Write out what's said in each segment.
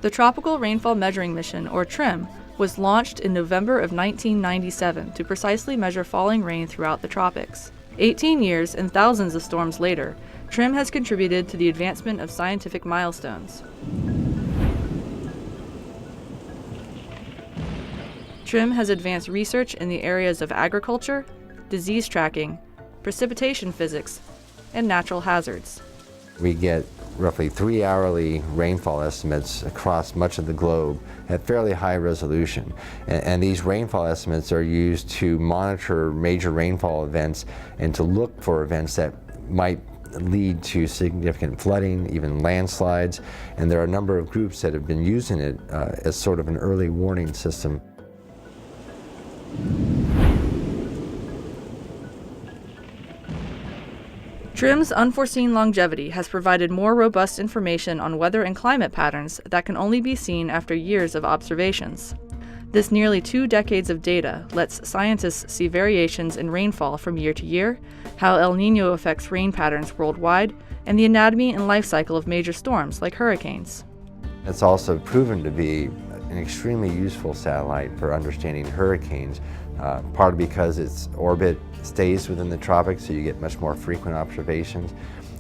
The Tropical Rainfall Measuring Mission, or TRMM, was launched in November of 1997 to precisely measure falling rain throughout the tropics. 18 years and thousands of storms later, TRMM has contributed to the advancement of scientific milestones. TRMM has advanced research in the areas of agriculture, disease tracking, precipitation physics, and natural hazards. We get roughly 3 hourly rainfall estimates across much of the globe at fairly high resolution. And these rainfall estimates are used to monitor major rainfall events and to look for events that might lead to significant flooding, even landslides. And there are a number of groups that have been using it as sort of an early warning system. TRMM's unforeseen longevity has provided more robust information on weather and climate patterns that can only be seen after years of observations. This nearly 2 decades of data lets scientists see variations in rainfall from year to year, how El Niño affects rain patterns worldwide, and the anatomy and life cycle of major storms like hurricanes. It's also proven to be an extremely useful satellite for understanding hurricanes, partly because its orbit stays within the tropics, so you get much more frequent observations.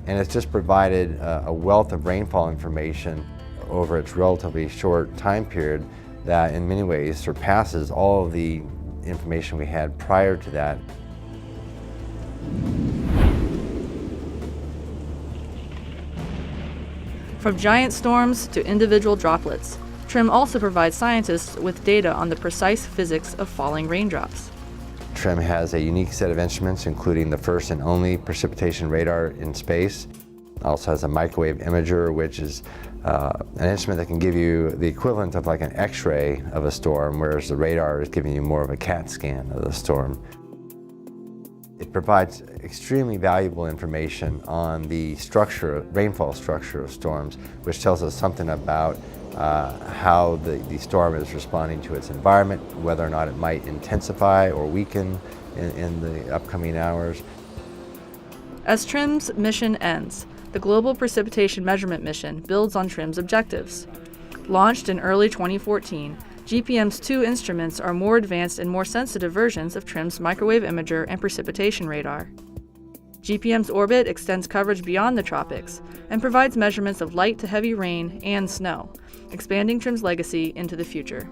And it's just provided a wealth of rainfall information over its relatively short time period that in many ways surpasses all of the information we had prior to that. From giant storms to individual droplets, TRMM also provides scientists with data on the precise physics of falling raindrops. TRMM has a unique set of instruments, including the first and only precipitation radar in space. It also has a microwave imager, which is an instrument that can give you the equivalent of like an X-ray of a storm, whereas the radar is giving you more of a CAT scan of the storm. It provides extremely valuable information on the rainfall structure of storms, which tells us something about how the storm is responding to its environment, whether or not it might intensify or weaken in the upcoming hours. As TRMM's mission ends, the Global Precipitation Measurement Mission builds on TRMM's objectives. Launched in early 2014, GPM's 2 instruments are more advanced and more sensitive versions of TRMM's microwave imager and precipitation radar. GPM's orbit extends coverage beyond the tropics and provides measurements of light to heavy rain and snow, expanding TRMM's legacy into the future.